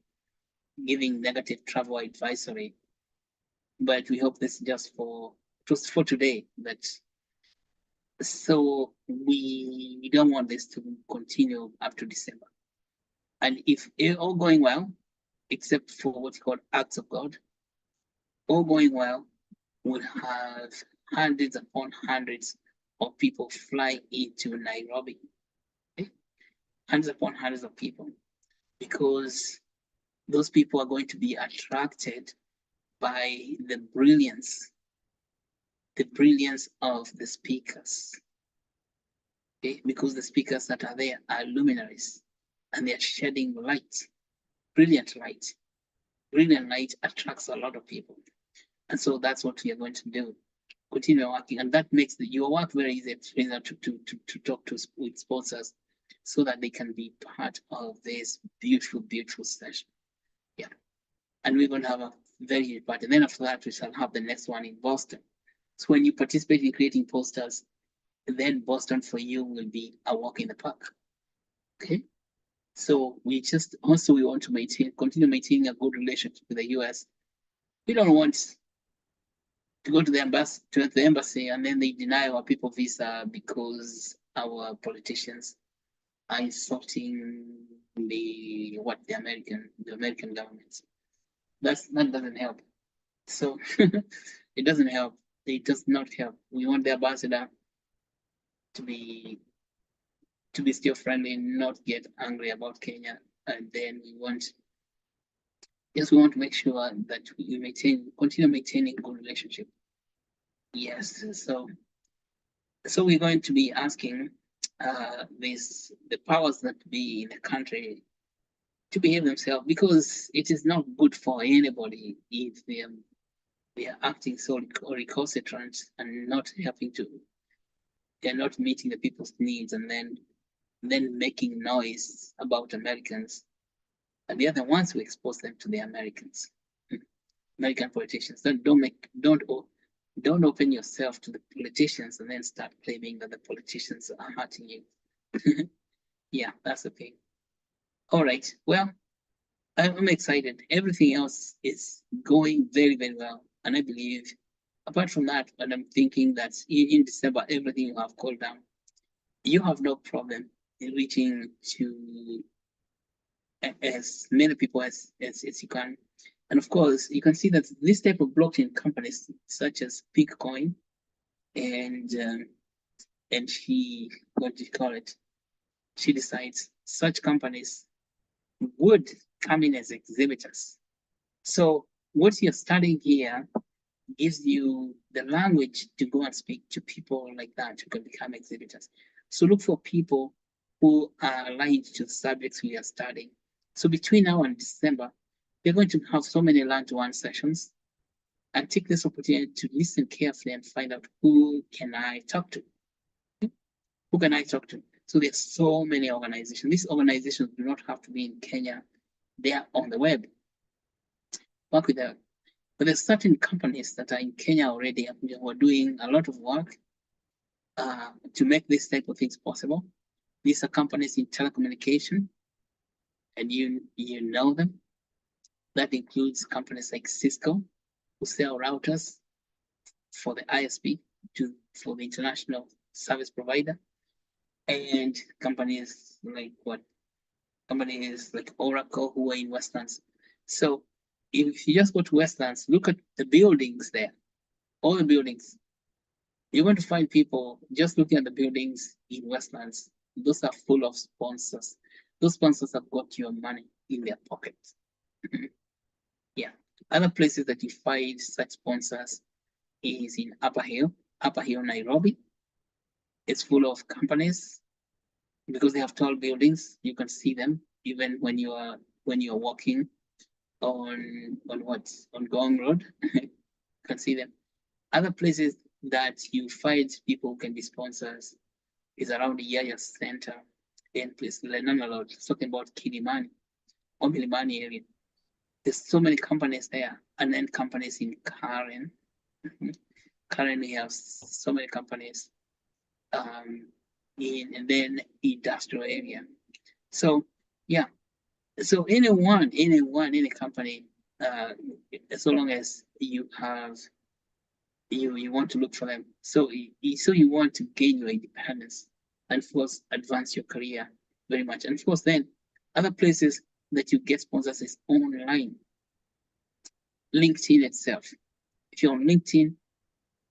giving negative travel advisory. But we hope this is just for today. So we don't want this to continue up to December. And if all going well, except for what's called acts of God, all going well, we'll have hundreds upon hundreds of people flying into Nairobi. Okay? Hundreds upon hundreds of people, because those people are going to be attracted by the brilliance of the speakers. Okay? Because the speakers that are there are luminaries and they are shedding light, brilliant light. Brilliant light attracts a lot of people. And so that's what we are going to do. Continue working, and that makes your work very easy to talk with sponsors so that they can be part of this beautiful, beautiful session. Yeah. And we're going to have a very huge party. And then after that, we shall have the next one in Boston. So when you participate in creating posters, then Boston for you will be a walk in the park. Okay. So we want to continue maintaining a good relationship with the US. We don't want to go to the embassy and then they deny our people visa because our politicians are insulting the American government. That doesn't help. So it doesn't help. It does not help. We want the ambassador to be still friendly and not get angry about Kenya. And then we want to make sure that we continue maintaining good relationship. Yes, so we're going to be asking the powers that be in the country to behave themselves, because it is not good for anybody if they are acting so recalcitrant and they're not meeting the people's needs, and then making noise about Americans, and they are the ones who expose them to the American politicians. Don't open yourself to the politicians and then start claiming that the politicians are hurting you. Yeah, that's the thing. All right, well, I'm excited. Everything else is going very, very well. And I believe, apart from that, and I'm thinking that in December, everything will have cooled down. You have no problem in reaching to as many people as you can. And of course, you can see that this type of blockchain companies, such as Bitcoin and she decides such companies would come in as exhibitors So what you're studying here gives you the language to go and speak to people like that who can become exhibitors. So look for people who are aligned to the subjects we are studying. So between now and December, we're going to have so many learn-to-earn sessions, and take this opportunity to listen carefully and find out who can I talk to. Who can I talk to? So there's so many organizations. These organizations do not have to be in Kenya. They are on the web. Work with them. But there's certain companies that are in Kenya already who are doing a lot of work to make this type of things possible. These are companies in telecommunication, and you know them. That includes companies like Cisco, who sell routers for the ISP for the international service provider, and companies like Oracle, who are in Westlands. So if you just go to Westlands, look at the buildings there, all the buildings. You're going to find people just looking at the buildings in Westlands. Those are full of sponsors. Those sponsors have got your money in their pockets. Yeah. Other places that you find such sponsors is in Upper Hill, Nairobi. It's full of companies because they have tall buildings. You can see them even when you're walking on Gong Road. You can see them. Other places that you find people who can be sponsors is around the Yaya Center and place Lenana Road, talking about Kilimani or Milimani area. There's so many companies there, and then companies in Karen. Karen, we have so many companies and then industrial area. So yeah, so any company, so long as you have you want to look for them. So you want to gain your independence and of course advance your career very much. And of course then other places that you get sponsors is online. LinkedIn itself. If you're on LinkedIn,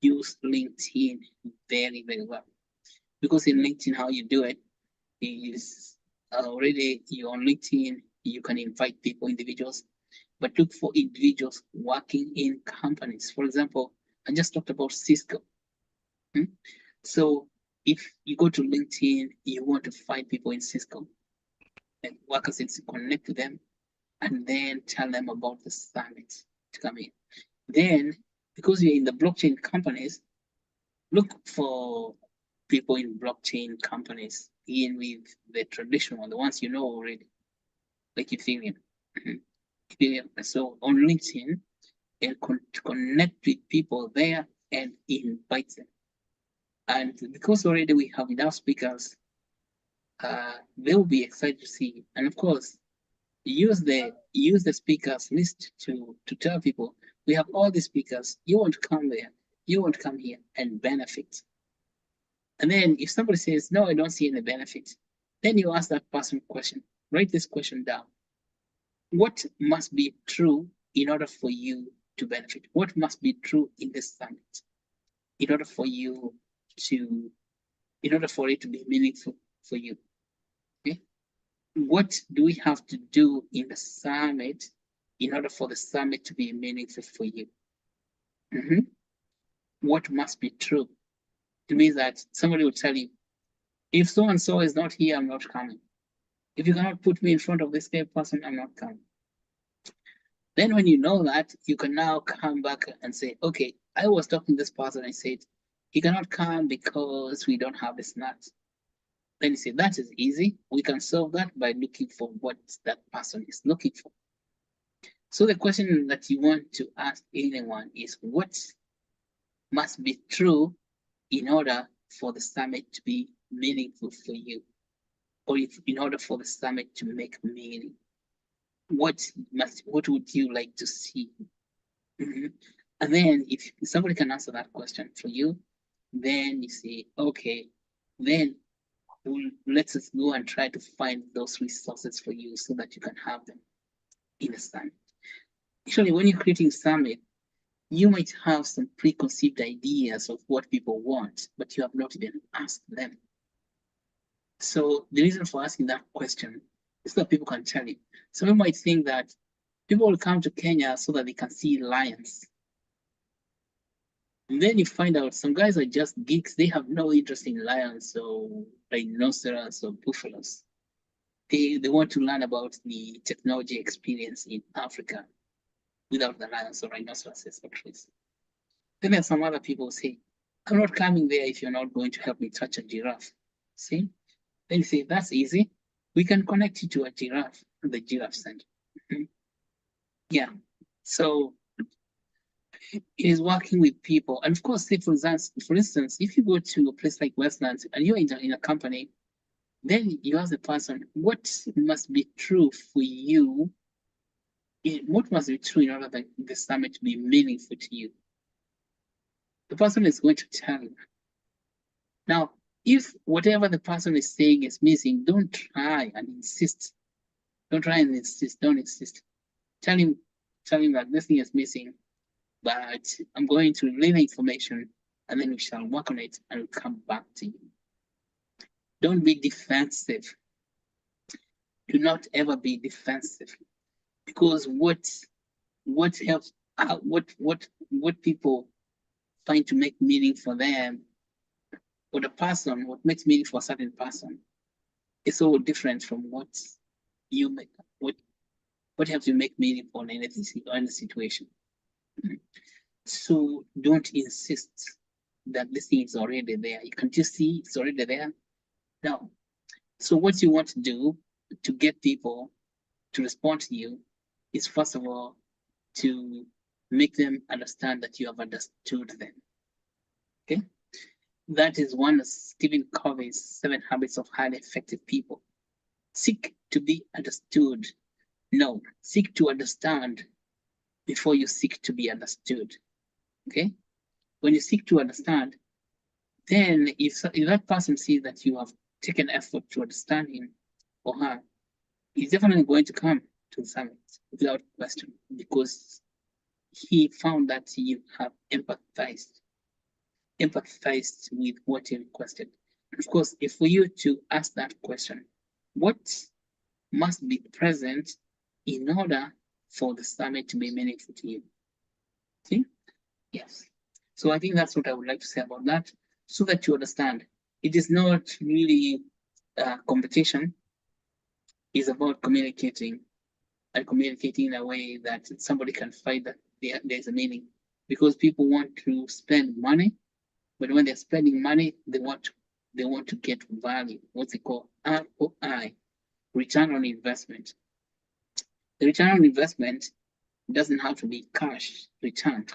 use LinkedIn very, very well. Because in LinkedIn, how you do it is already you're on LinkedIn, you can invite people, individuals, but look for individuals working in companies. For example, I just talked about Cisco. So if you go to LinkedIn, you want to find people in Cisco and workers in Cisco, connect to them, and then tell them about the summit to come in. Then, because you're in the blockchain companies, look for people in blockchain companies, in with the traditional, the ones you know already, like Ethereum. So on LinkedIn, and connect with people there and invite them. And because already we have enough speakers, they will be excited to see you. And of course, use the speakers list to tell people we have all the speakers. You want to come there, you want to come here and benefit. And then if somebody says, no, I don't see any benefit, then you ask that person a question. Write this question down. What must be true in order for you to benefit? What must be true in this summit in order for it to be meaningful for you? Okay? What do we have to do in the summit in order for the summit to be meaningful for you? What must be true? It means that somebody will tell you, if so and so is not here, I'm not coming. If you cannot put me in front of this person, I'm not coming. Then when you know that, you can now come back and say, okay, I was talking to this person, I said, he cannot come because we don't have the snacks. Then you say, that is easy. We can solve that by looking for what that person is looking for. So the question that you want to ask anyone is, what must be true in order for the summit to be meaningful for you? Or in order for the summit to make meaning? What would you like to see? And then if somebody can answer that question for you, then you say, okay, then let's go and try to find those resources for you so that you can have them in the summit. Actually, when you're creating summit, you might have some preconceived ideas of what people want, but you have not even asked them. So the reason for asking that question is that people can tell you. Some people might think that People will come to Kenya so that they can see lions. And then you find out some guys are just geeks. They have no interest in lions or rhinoceros or buffaloes. They want to learn about the technology experience in Africa without the lions or rhinoceroses or trees. Then there's some other people who say, I'm not coming there if you're not going to help me touch a giraffe. See? Then you say, that's easy. We can connect you to a giraffe at the giraffe center. Yeah. So it is working with people. And of course, say for instance, if you go to a place like Westlands and you're in a company, then you ask the person, what must be true for you? What must be true in order that the summit to be meaningful to you? The person is going to tell you. Now, if whatever the person is saying is missing, don't try and insist. Don't try and insist. Don't insist. Tell him that this thing is missing, but I'm going to relay the information and then we shall work on it and we'll come back to you. Don't be defensive. Do not ever be defensive, because what helps what people find to make meaning for them, or the person, what makes meaning for a certain person, is so different from what helps you make meaning for any situation. So don't insist that this thing is already there. You can just see it's already there. No. So what you want to do to get people to respond to you is, first of all, to make them understand that you have understood them. Okay? That is one of Stephen Covey's 7 habits of highly effective people. Seek to be understood. No, seek to understand before you seek to be understood. Okay? When you seek to understand, then if that person sees that you have taken effort to understand him or her, he's definitely going to come to the summit without question, because he found that you have empathized with what he requested. Of course, if for you to ask that question, what must be present in order for the summit to be meaningful to you? See? Yes. So I think that's what I would like to say about that, so that you understand. It is not really competition. It's about communicating, and communicating in a way that somebody can find that there's a meaning. Because people want to spend money, but when they're spending money, they want to get value, what they call ROI, return on investment. The return on investment doesn't have to be cash return.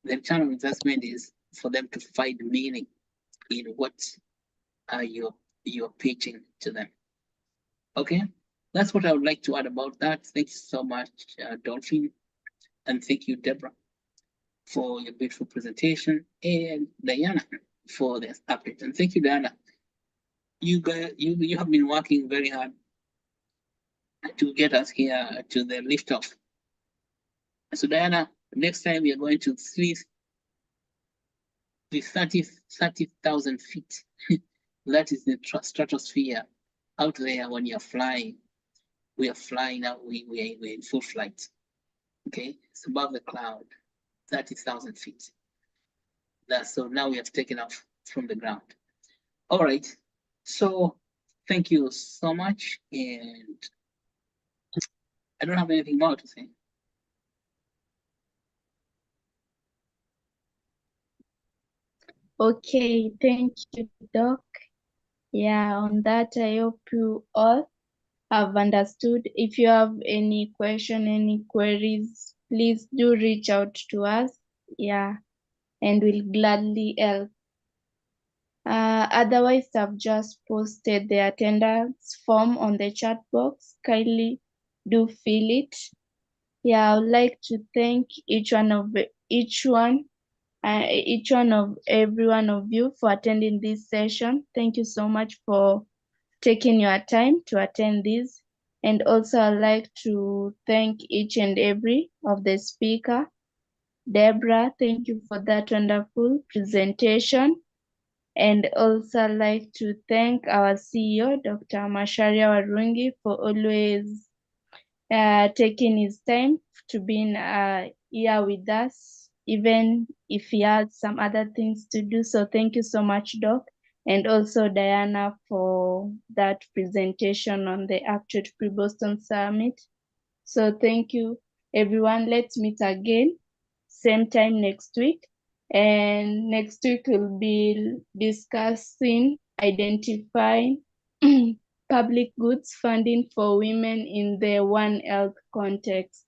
The return on investment is for them to find meaning in what you're pitching to them. Okay, that's what I would like to add about that. Thank you so much, Dolphin, and thank you, Deborah, for your beautiful presentation, and Diana for this update. And thank you, Diana. You have been working very hard to get us here to the liftoff. So Diana, next time we are going to 30,000 feet. That is the stratosphere out there when you're flying. We are flying now, we're in full flight. Okay, it's above the cloud, 30,000 feet. So now we have taken off from the ground. All right, so thank you so much, and I don't have anything more to say. Okay, thank you, Doc. Yeah, on that, I hope you all have understood. If you have any question, any queries, please do reach out to us. Yeah, and we'll gladly help. Otherwise, I've just posted the attendance form on the chat box. Kindly do fill it. Yeah, I would like to thank each one of every one of you for attending this session. Thank you so much for taking your time to attend this. And also, I'd like to thank each and every of the speaker. Deborah, thank you for that wonderful presentation. And also, I'd like to thank our CEO, Dr. Macharia Warungi, for always taking his time to be here with us, even if he had some other things to do. So thank you so much, Doc, and also Diana for that presentation on the Actuate Pre-Boston Summit. So thank you, everyone. Let's meet again, same time next week. And next week we'll be discussing identifying public goods funding for women in the One Health context.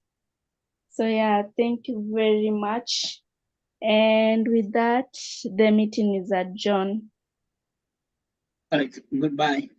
So yeah, thank you very much. And with that, the meeting is adjourned. All right, goodbye.